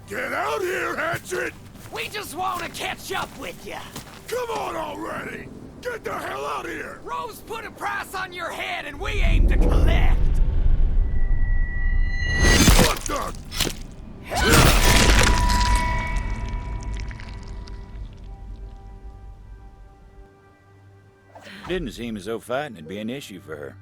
Get out here, Hatchet! We just want to catch up with you. Come on already! Get the hell out of here! Rose put a price on your head and we aim to collect. What the? Didn't seem as though fighting would be an issue for her.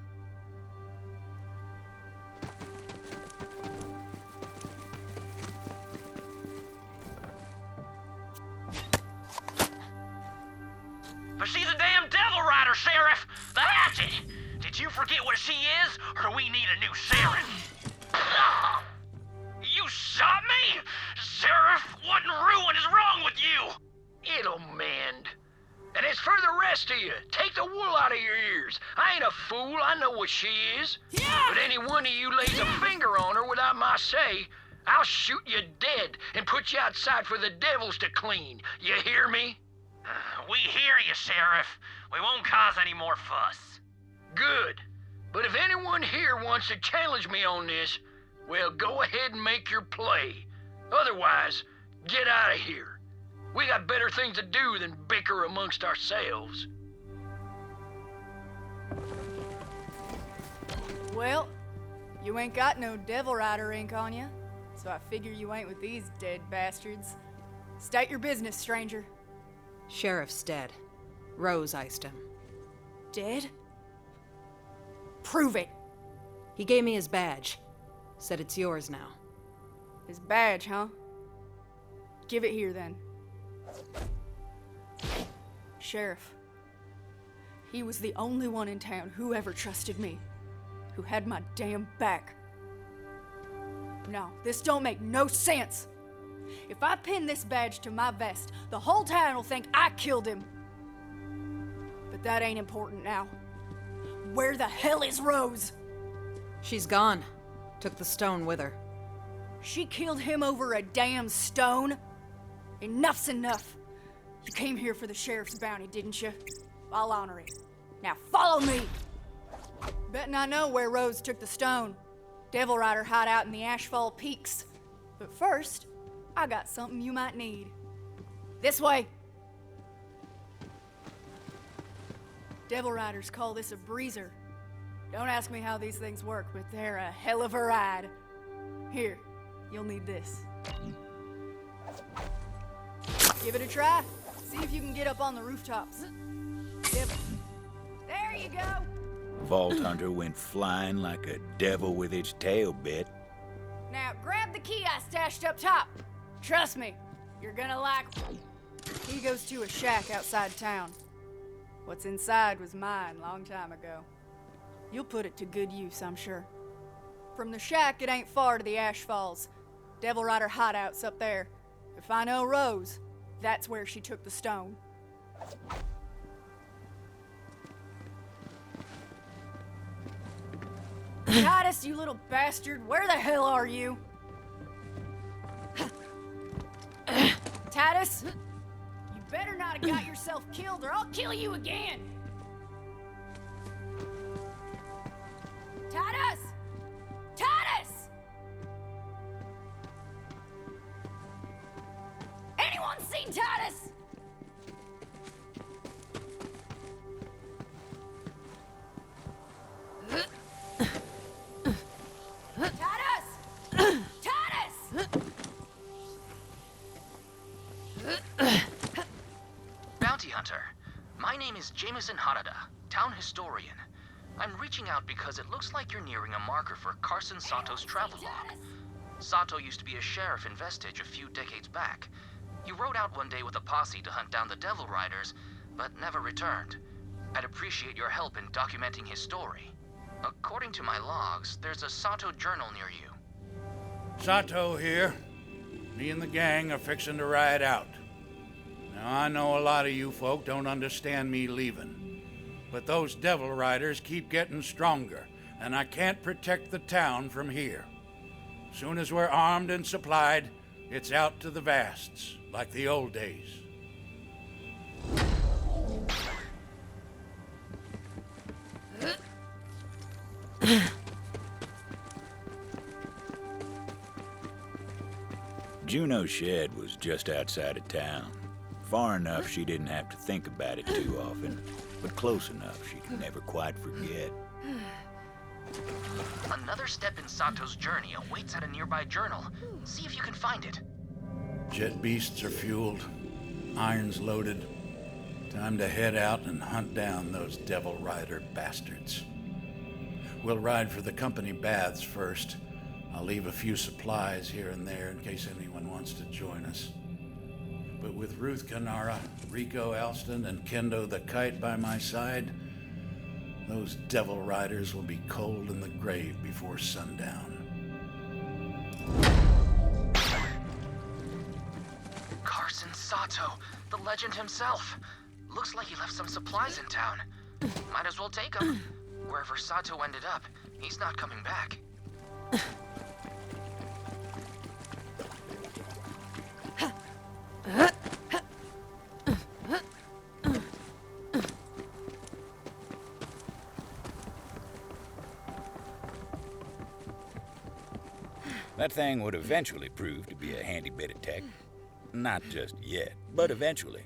But she's a damn devil rider, Sheriff! The Hatchet! Did you forget what she is, or do we need a new sheriff? You shot me? Sheriff, what in ruin is wrong with you? It'll mend. And as for the rest of you, take the wool out of your ears. I ain't a fool, I know what she is. Yeah! But any one of you lays a finger on her without my say, I'll shoot you dead and put you outside for the devils to clean. You hear me? We hear you, Sheriff. We won't cause any more fuss. Good. But if anyone here wants to challenge me on this, well, go ahead and make your play. Otherwise, get out of here. We got better things to do than bicker amongst ourselves. Well, you ain't got no Devil Rider ink on you, so I figure you ain't with these dead bastards. State your business, stranger. Sheriff's dead. Rose iced him. Dead? Prove it. He gave me his badge. Said it's yours now. His badge, huh? Give it here, then. Sheriff. He was the only one in town who ever trusted me. Who had my damn back. No, this don't make no sense. If I pin this badge to my vest, the whole town will think I killed him. But that ain't important now. Where the hell is Rose? She's gone. Took the stone with her. She killed him over a damn stone? Enough's enough. You came here for the sheriff's bounty, didn't you? I'll honor it. Now follow me! Betting I know where Rose took the stone. Devil Rider hideout in the Ashfall Peaks. But first, I got something you might need. This way! Devil Riders call this a breezer. Don't ask me how these things work, but they're a hell of a ride. Here, you'll need this. Give it a try. See if you can get up on the rooftops. Devil. There you go! Vault Hunter went flying like a devil with its tail bit. Now grab the key I stashed up top. Trust me, you're gonna like it. He goes to a shack outside town. What's inside was mine long time ago. You'll put it to good use, I'm sure. From the shack, it ain't far to the Ash Falls. Devil Rider hideouts up there. If I know Rose, that's where she took the stone. Titus, you little bastard, where the hell are you? Titus? You better not have got yourself killed or I'll kill you again! Titus! Titus! Anyone seen Titus? Titus! Titus! Bounty Hunter, my name is Jameson Harada, town historian. I'm reaching out because it looks like you're nearing a marker for Carson Sato's travelogue. Sato used to be a sheriff in Vestige a few decades back. He rode out one day with a posse to hunt down the Devil Riders, but never returned. I'd appreciate your help in documenting his story. According to my logs, there's a Sato journal near you. Sato here. Me and the gang are fixing to ride out. Now, I know a lot of you folk don't understand me leaving, but those Devil Riders keep getting stronger, and I can't protect the town from here. Soon as we're armed and supplied, it's out to the vasts, like the old days. Juno's shed was just outside of town. Far enough she didn't have to think about it too often, but close enough she could never quite forget. Another step in Sato's journey awaits at a nearby journal. See if you can find it. Jet beasts are fueled, irons loaded. Time to head out and hunt down those Devil Rider bastards. We'll ride for the company baths first. I'll leave a few supplies here and there in case anyone wants to join us. But with Ruth Canara, Rico Alston, and Kendo the Kite by my side, those Devil Riders will be cold in the grave before sundown. Carson Sato, the legend himself. Looks like he left some supplies in town. Might as well take them. Wherever Sato ended up, he's not coming back. That thing would eventually prove to be a handy bit of tech. Not just yet, but eventually.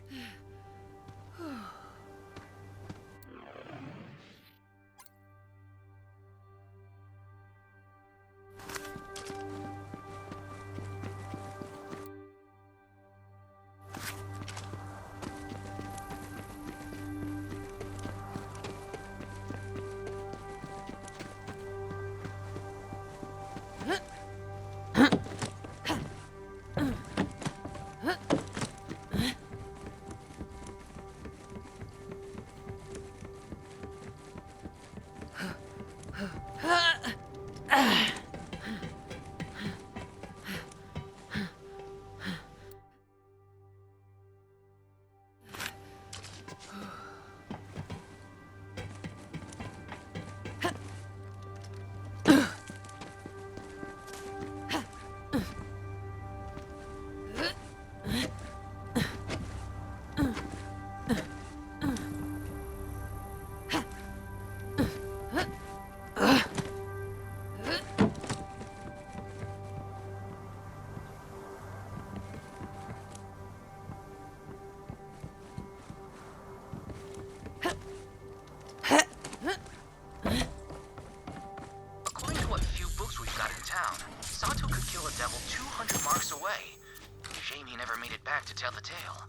According to what few books we've got in town, Sato could kill a devil 200 marks away. Shame he never made it back to tell the tale.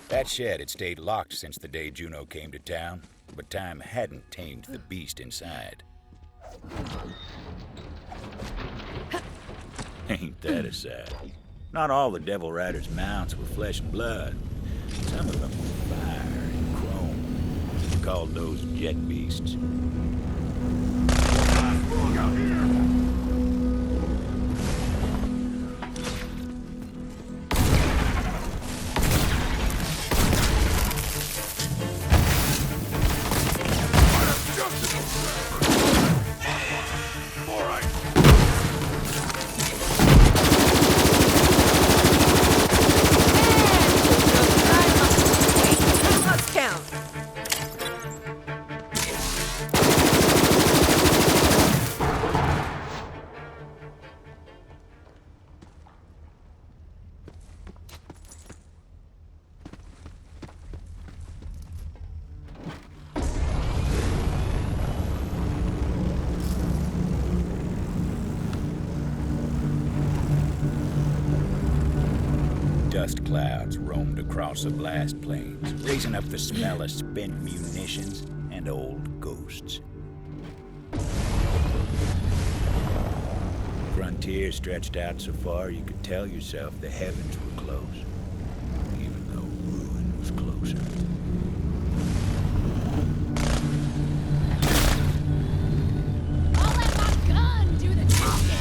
That shed had stayed locked since the day Juno came to town, but time hadn't tamed the beast inside. Ain't that a sight? Not all the Devil Rider's mounts were flesh and blood. Some of them were fire and chrome. Called those jet beasts. Look out here! All right. Let's count. dust clouds roamed across the blast plains, raising up the smell of spent munitions and old ghosts. Frontier stretched out so far you could tell yourself the heavens were close, even though ruin was closer. I'll let my gun do the talking!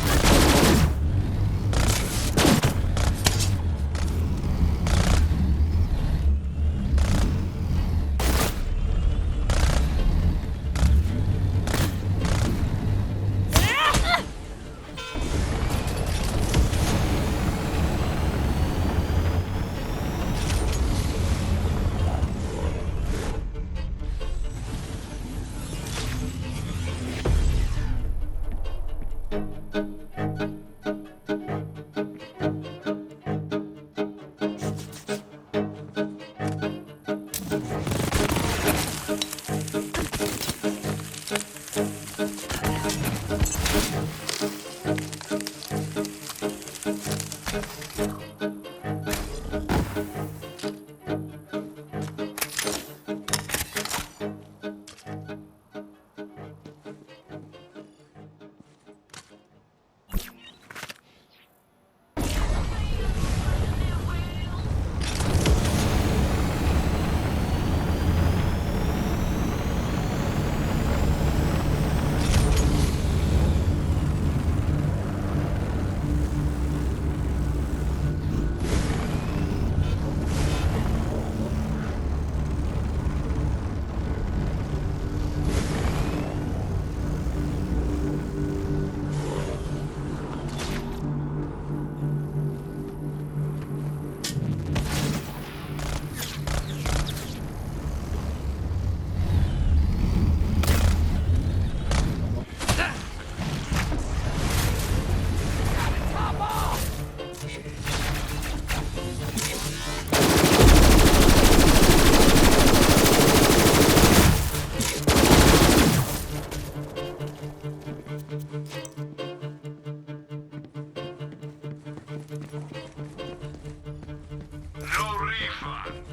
No refund.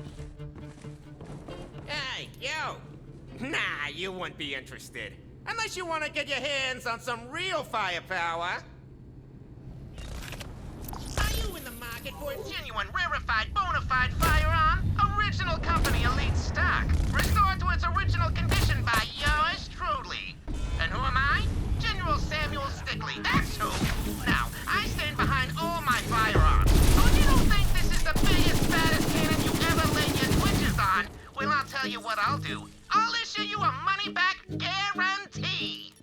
Hey, you! Nah, you wouldn't be interested. Unless you want to get your hands on some real firepower. Are you in the market for a genuine, rarefied, bona fide firearm? Original company elite stock. Restored to its original condition by yours truly. And who am I? General Samuel Stickley, that's who! Now, I stand behind all my firearms. So if you don't think this is the biggest, baddest cannon you ever laid your twitches on, well, I'll tell you what I'll do. I'll issue you a money-back guarantee!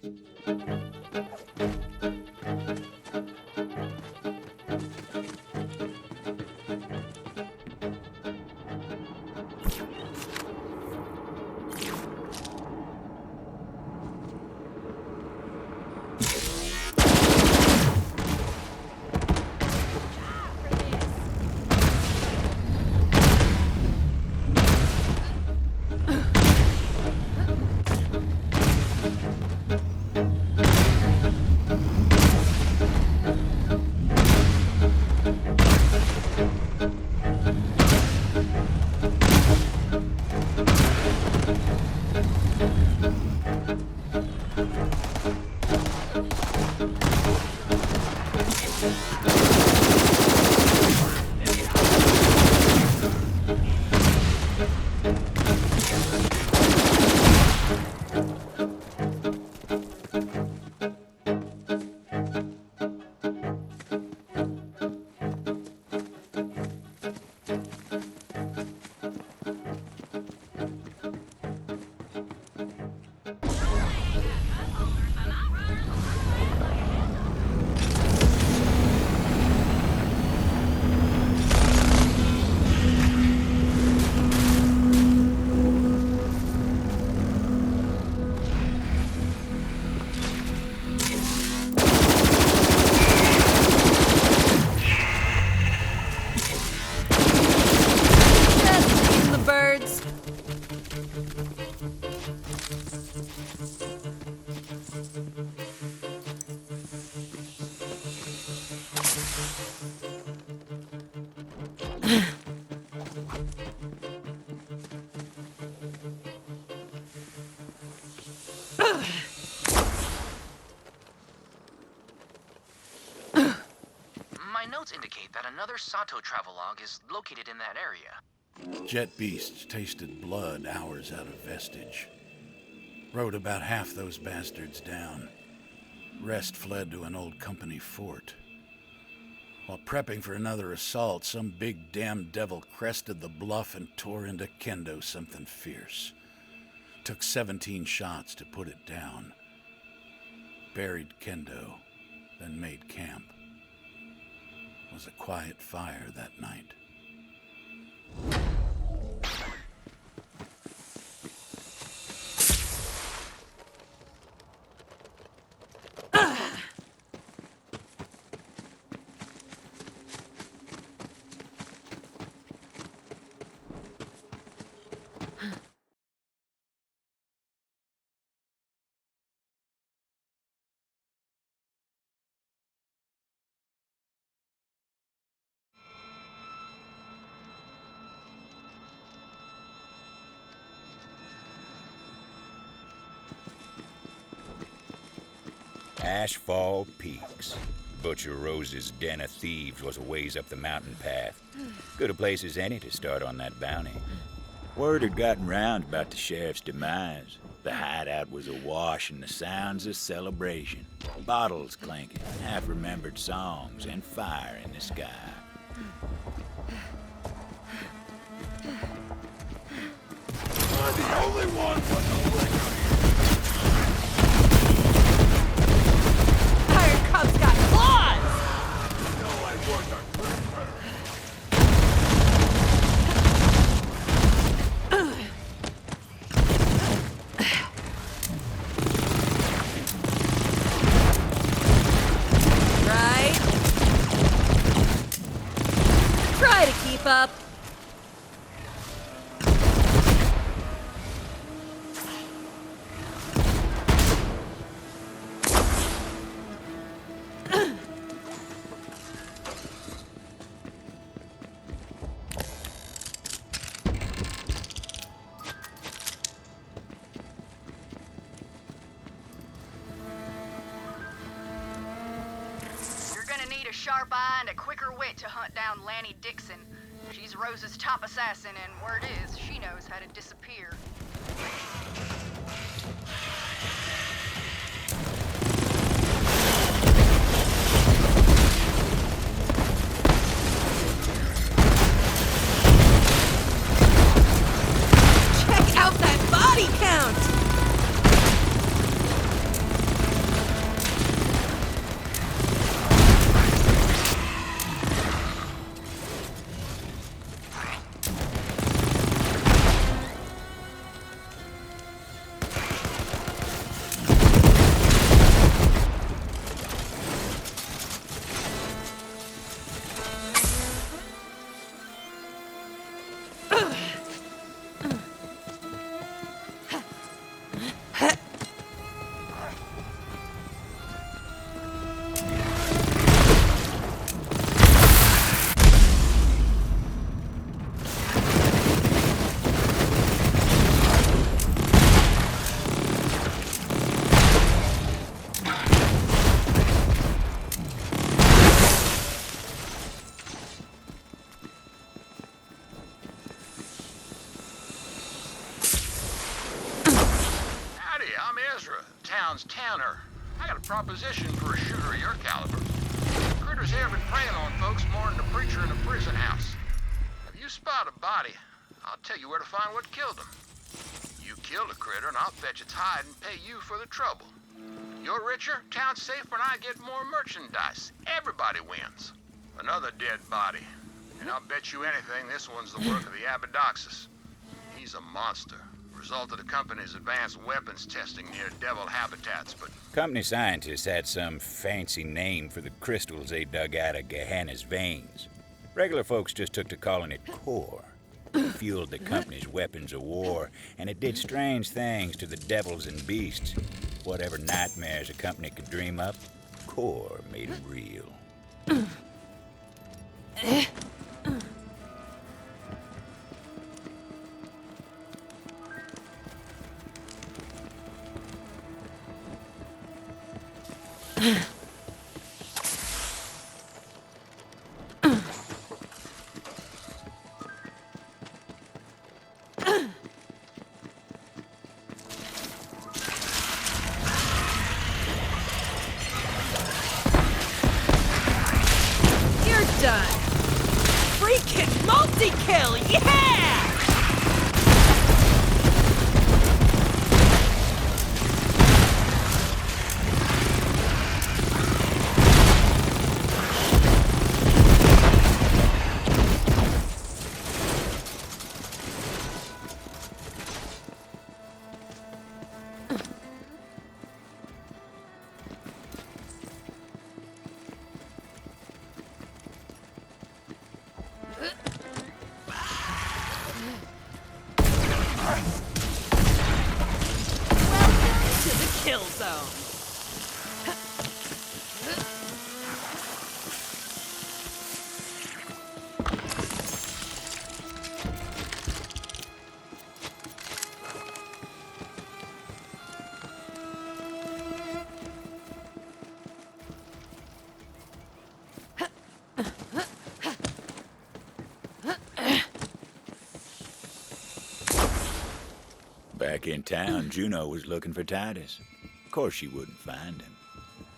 My notes indicate that another Sato travelogue is located in that area. Jet beasts tasted blood hours out of Vestige. Rode about half those bastards down. Rest fled to an old company fort. While prepping for another assault, some big damn devil crested the bluff and tore into Kendo something fierce. Took 17 shots to put it down. Buried Kendo, then made camp. It was a quiet fire that night. Ashfall Peaks. Butcher Rose's den of thieves was a ways up the mountain path. Good a place as any to start on that bounty. Word had gotten round about the sheriff's demise. The hideout was awash in the sounds of celebration. Bottles clanking, half-remembered songs, and fire in the sky. I'm the only one with the liquor. Iron Cub's got claws! No, I worked on Right? Try to keep up. Sharp eye and a quicker wit to hunt down Lanny Dixon. She's Rose's top assassin, and word is, she knows how to disappear. Check out that body count! Towner. I got a proposition for a shooter of your caliber. Critters here been preying on folks more than a preacher in a prison house. If you spot a body, I'll tell you where to find what killed him. You killed a critter and I'll fetch its hide and pay you for the trouble. You're richer, town's safer, and I get more merchandise. Everybody wins. Another dead body. And I'll bet you anything this one's the work of the Abadoxus. He's a monster. Result of the company's advanced weapons testing near devil habitats, but... Company scientists had some fancy name for the crystals they dug out of Gehenna's veins. Regular folks just took to calling it core. It fueled the company's weapons of war, and it did strange things to the devils and beasts. Whatever nightmares a company could dream up, core made them real. You're done. Freaking multi-kill, yeah! To the kill zone. Back in town, Juno was looking for Titus. Of course she wouldn't find him.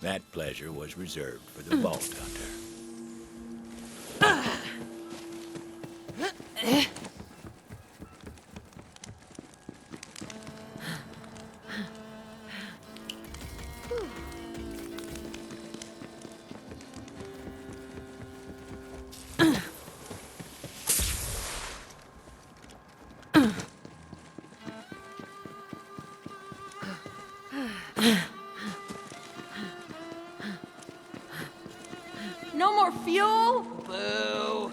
That pleasure was reserved for the Vault Hunter. No more fuel? Boo.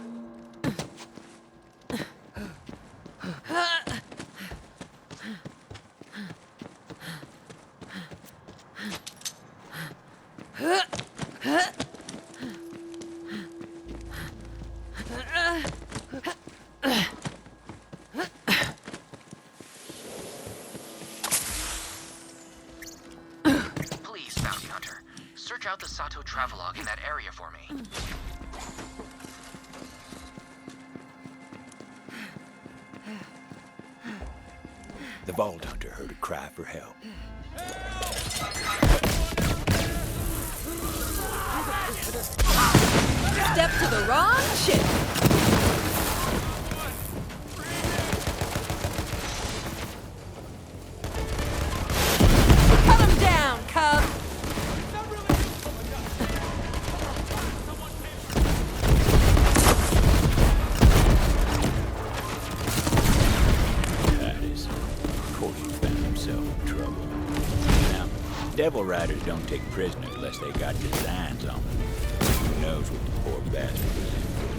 Please, Bounty Hunter, search out the Sato travelogue in that area for me. The Vault Hunter heard a cry for help. Step to the wrong ship. Cut him down, cub. Titus, of course, he found himself in trouble. Now, Devil Riders don't take prisoners unless they got designs on them. Who knows what the poor bastard was in for.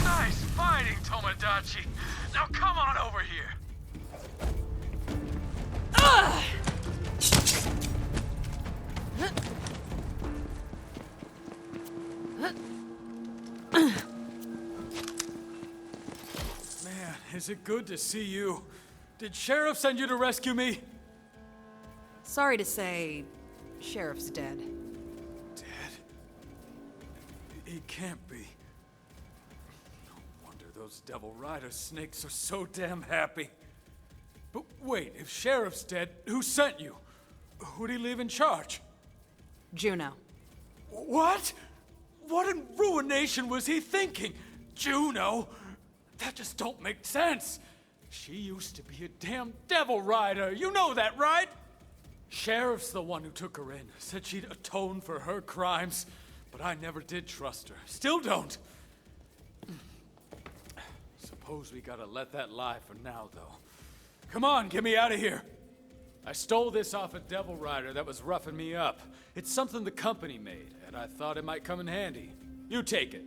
Nice fighting, Tomodachi. Now come on over here. Man, is it good to see you? Did Sheriff send you to rescue me? Sorry to say, Sheriff's dead. Dead? He can't be. No wonder those Devil Rider snakes are so damn happy. But wait, if Sheriff's dead, who sent you? Who'd he leave in charge? Juno. What? What in ruination was he thinking? Juno? That just don't make sense. She used to be a damn Devil Rider. You know that, right? Sheriff's the one who took her in. Said she'd atone for her crimes. But I never did trust her. Still don't. Suppose we gotta let that lie for now, though. Come on, get me out of here. I stole this off a Devil Rider that was roughing me up. It's something the company made, and I thought it might come in handy. You take it.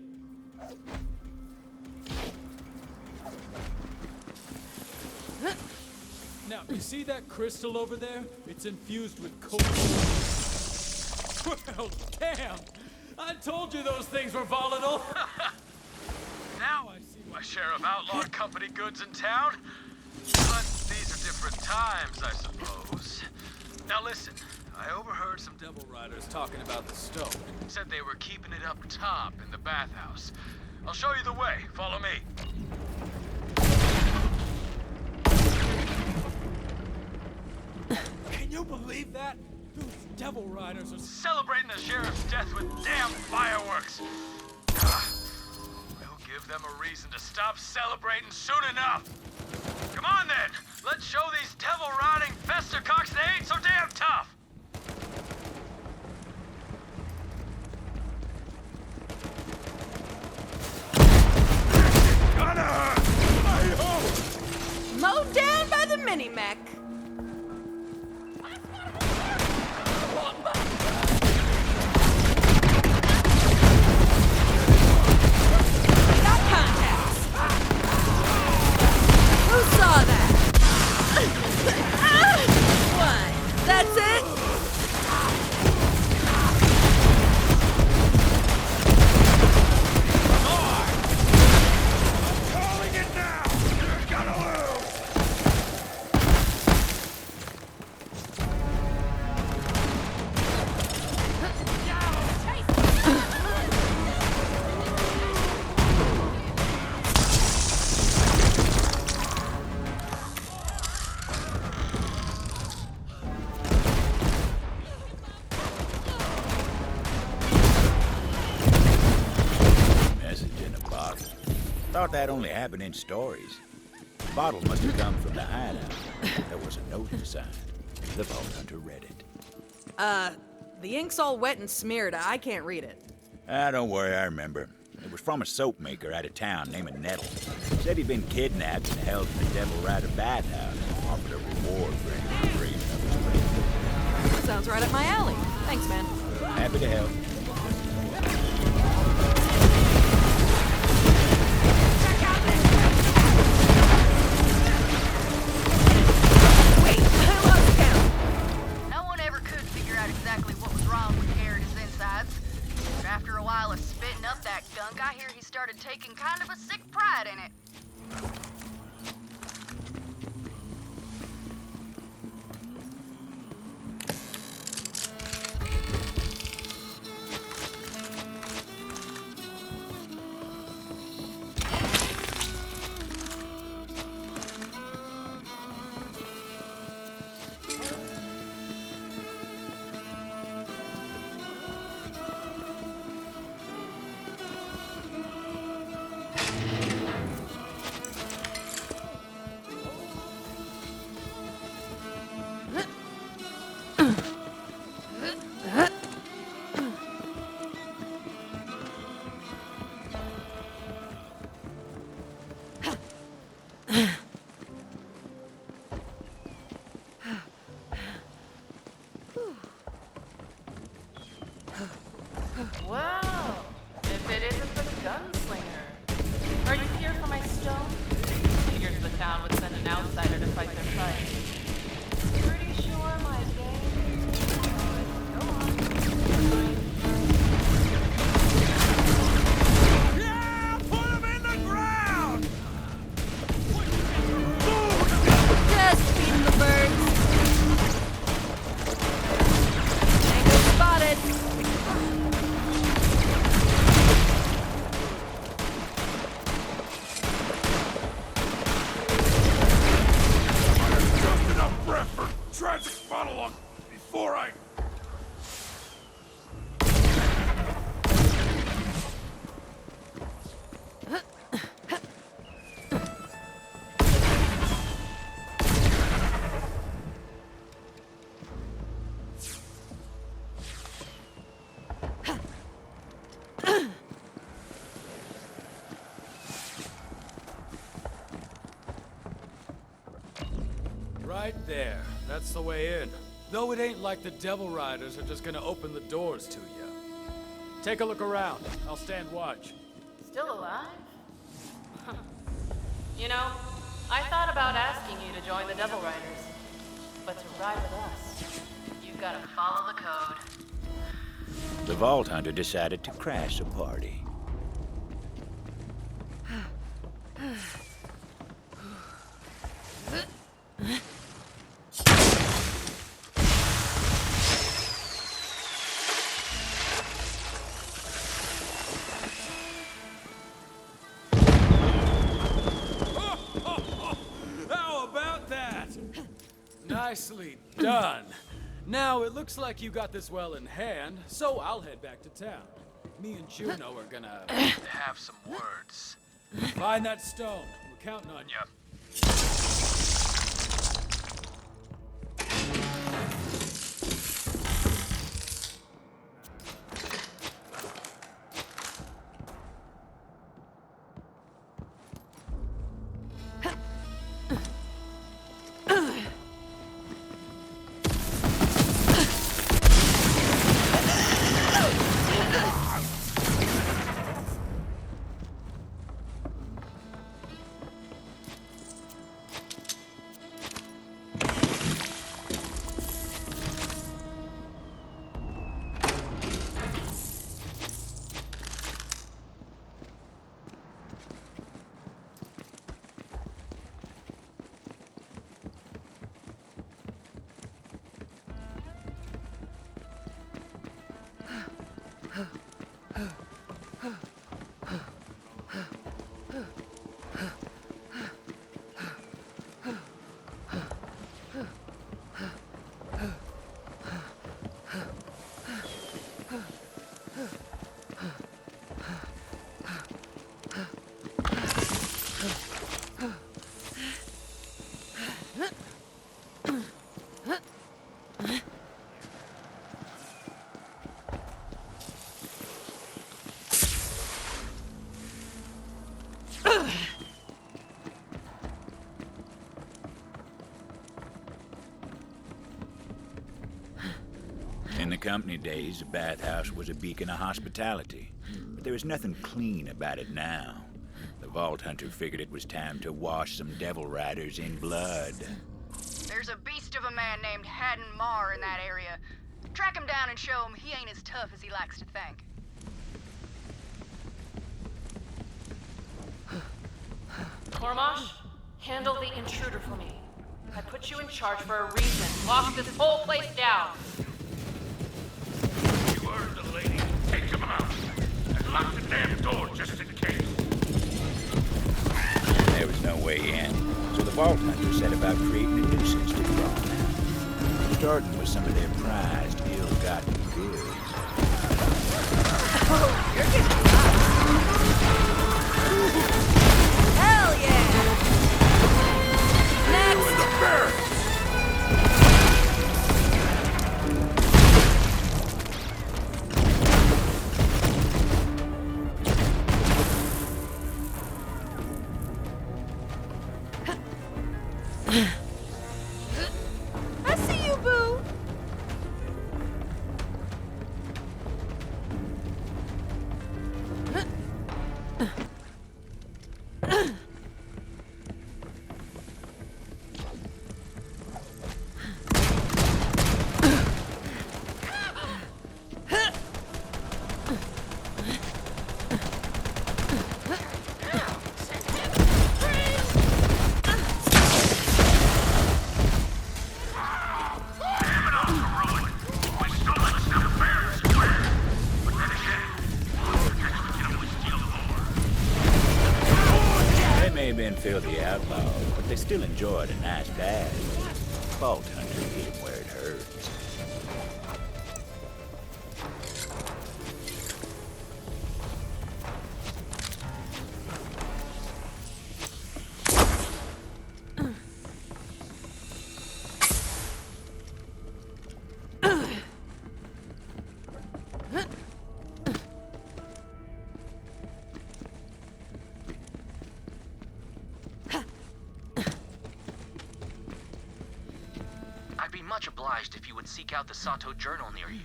Now, You see that crystal over there? It's infused with coal. Well, damn! I told you those things were volatile! Now I see my share of outlawed company goods in town. But these are different times, I suppose. Now listen, I overheard some devil riders talking about the stone. Said they were keeping it up top in the bathhouse. I'll show you the way. Follow me. Can you believe that? Those devil riders are celebrating the sheriff's death with damn fireworks. We'll give them a reason to stop celebrating soon enough. Come on then, let's show these devil-riding festercocks they ain't so damn tough. Mowed down by the mini-Mac. Got contacts. Who saw that? What? That's it? Calling it now! You're gonna lose! Message in a bottle. Thought that only happened in stories. The bottle must have come from the hideout. There was a note inside. The vault hunter read it. The ink's all wet and smeared. I can't read it. Don't worry, I remember. It was from a soap maker out of town named Nettle. Said he'd been kidnapped and held in the Devil Rider bathhouse. Offered a reward for any liberation of his friend. Sounds right up my alley. Thanks, man. Happy to help. Wait, I lost count. No one ever could figure out exactly what was wrong with Garrett's insides. But after a while of spitting up that gunk, I hear he started taking kind of a sick pride in it. Well, if it isn't the gunslinger. Are you here for my stone? Figures the town would send an outsider to fight their fight. Pretty sure my gang. Go on. Yeah! Put him in the ground! Just feeding the birds. Tango spotted. Just enough breath for tragic monologue before I... Right there. That's the way in. Though it ain't like the Devil Riders are just gonna open the doors to you. Take a look around. I'll stand watch. Still alive? You know, I thought about asking you to join the Devil Riders. But to ride with us, you've got to follow the code. The Vault Hunter decided to crash the party. How about that? Nicely done. Now, it looks like you got this well in hand, so I'll head back to town. Me and Juno are gonna Have some words. find that stone. We're counting on you. In the company days, the bathhouse was a beacon of hospitality, but there was nothing clean about it now. The Vault Hunter figured it was time to wash some devil riders in blood. There's a beast of a man named Haddon Marr in that area. Track him down and show him he ain't as tough as he likes to think. Cormash, handle the intruder for me. I put you in charge for a reason. Lock this whole place down. You heard the lady. Take him out. And lock the damn door just in case. There was no way in, so the Vault Hunter set about creating a nuisance to draw them out, starting with some of their prized, ill-gotten goods. Oh, you're getting hell yeah! Next! In the barracks! I see you, boo! They may have been filthy outlaws, but they still enjoyed a nice bath. Vault Hunter hit him where it hurts. I'd be much obliged if you would seek out the Sato journal near you.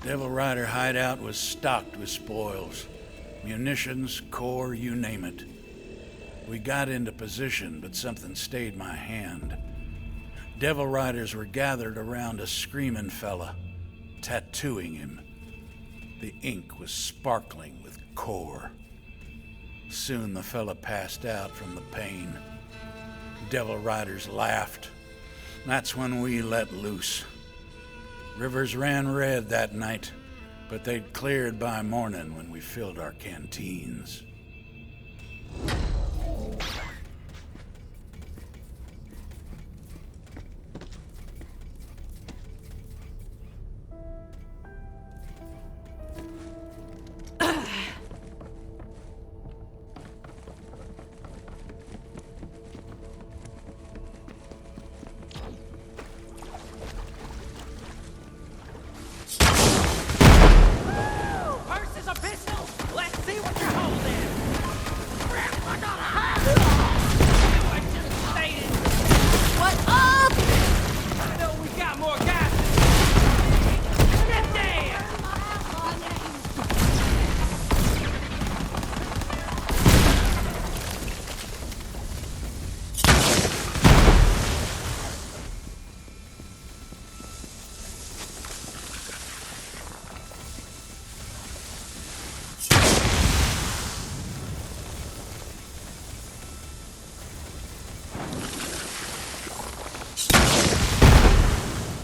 Devil Rider hideout was stocked with spoils. Munitions, core, you name it. We got into position, but something stayed my hand. Devil Riders were gathered around a screaming fella, tattooing him. The ink was sparkling with gore. Soon the fella passed out from the pain. Devil Riders laughed. That's when we let loose. Rivers ran red that night, but they'd cleared by morning when we filled our canteens.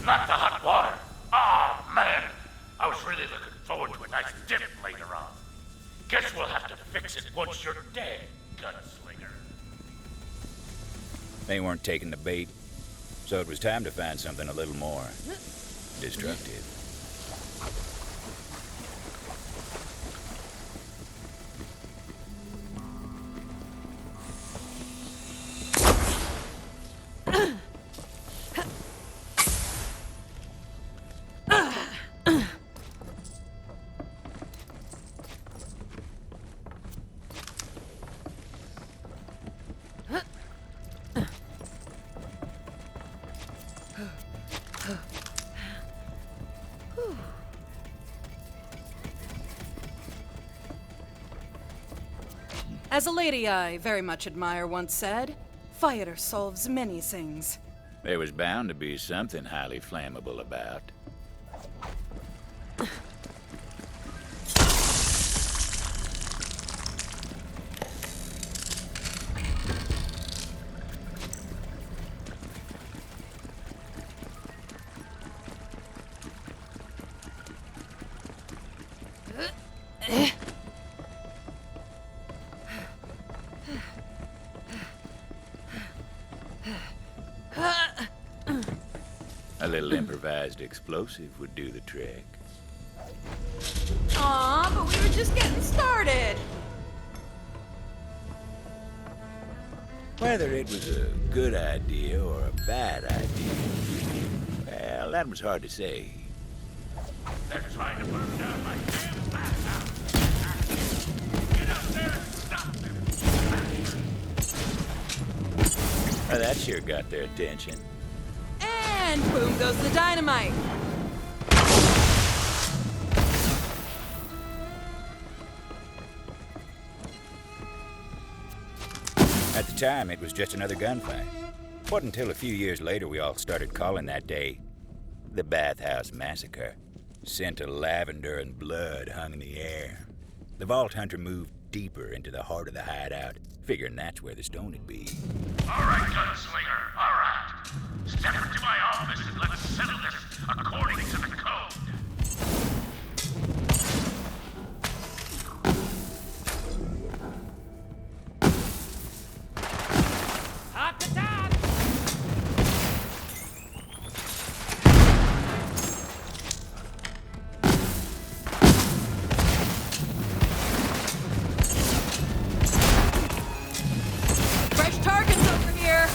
Not the hot water. Oh, man. I was really looking forward to a nice dip later on. Guess we'll have to fix it once you're dead, gunslinger. They weren't taking the bait, so it was time to find something a little more destructive. As a lady I very much admire once said, fire solves many things. There was bound to be something highly flammable about. A little improvised explosive would do the trick. Aw, but we were just getting started. Whether it was a good idea or a bad idea, well, that was hard to say. They're trying to burn down my damn bathhouse. Get out there and stop them. Well, that sure got their attention. And boom goes the dynamite. At the time, it was just another gunfight. Wasn't until a few years later we all started calling that day the Bathhouse Massacre. Scent of lavender and blood hung in the air. The Vault Hunter moved deeper into the heart of the hideout, figuring that's where the stone would be. All right, gunslinger, all right. Step into my office and let's settle this according to the code. Hop to top! Fresh targets over here.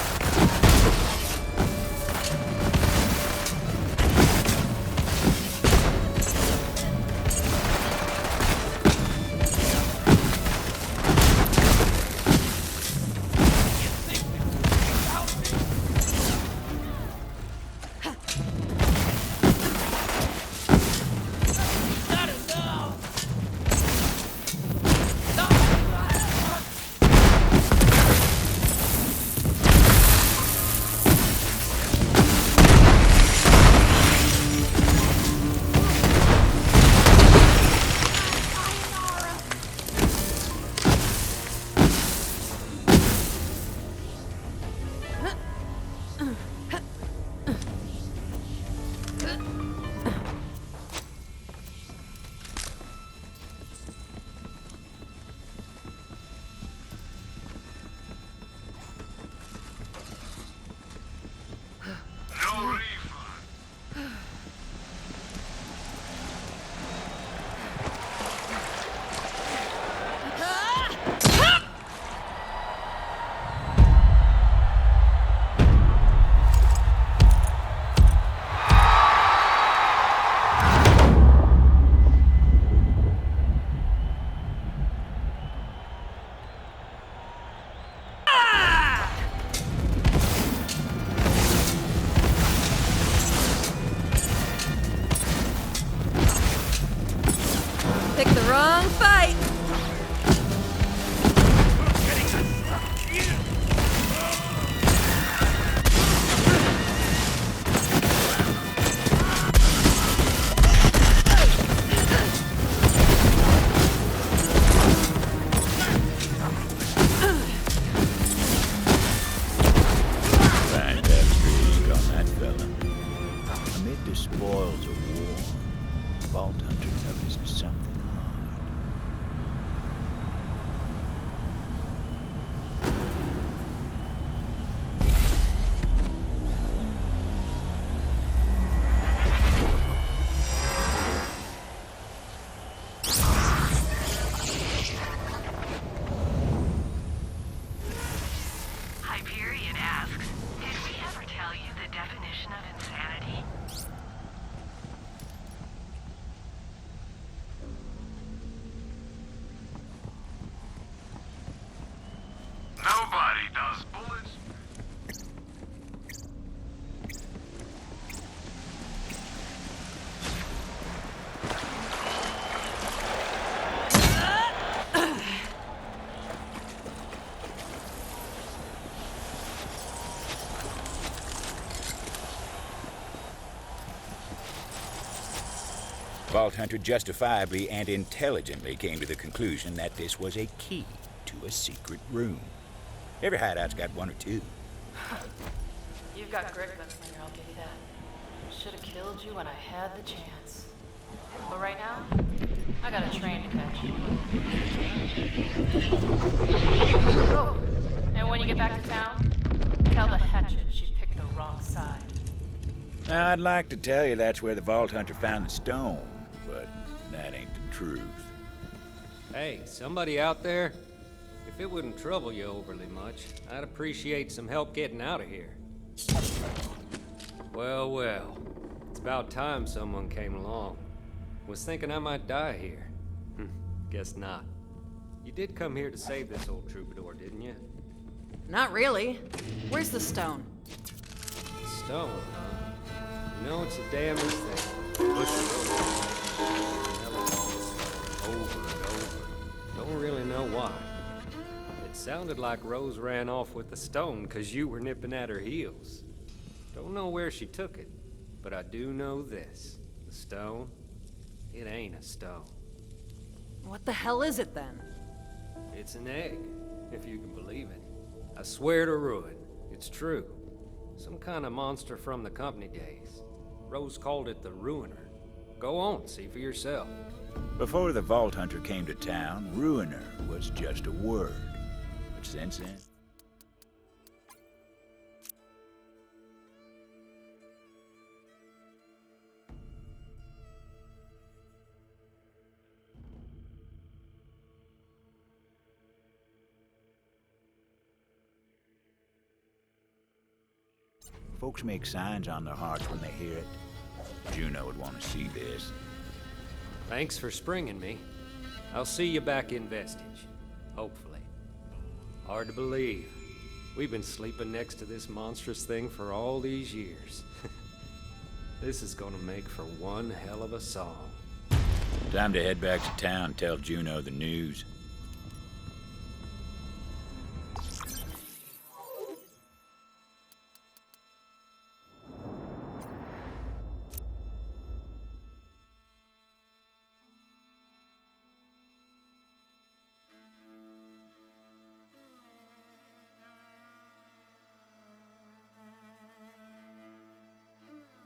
Vault Hunter justifiably and intelligently came to the conclusion that this was a key to a secret room. Every hideout's got one or two. You've got grit, Gunslinger, I'll give you that. Should have killed you when I had the chance. But right now, I got a train to catch. Oh, and when you get back to town, tell the Hatchet she picked the wrong side. Now, I'd like to tell you that's where the Vault Hunter found the stone, but that ain't the truth. Hey, somebody out there? If it wouldn't trouble you overly much, I'd appreciate some help getting out of here. Well, well. It's about time someone came along. Was thinking I might die here. Guess not. You did come here to save this old troubadour, didn't you? Not really. Where's the stone? Stone, huh? You know, it's a damn good thing. Look over and over. Don't really know why. It sounded like Rose ran off with the stone because you were nipping at her heels. Don't know where she took it, but I do know this. The stone, it ain't a stone. What the hell is it then? It's an egg, if you can believe it. I swear to ruin, it's true. Some kind of monster from the company days. Rose called it the Ruiner. Go on, see for yourself. Before the Vault Hunter came to town, Ruiner was just a word. But since then... Folks make signs on their hearts when they hear it. Juno would want to see this. Thanks for springing me. I'll see you back in Vestige. Hopefully. Hard to believe. We've been sleeping next to this monstrous thing for all these years. This is gonna make for one hell of a song. Time to head back to town and tell Juno the news.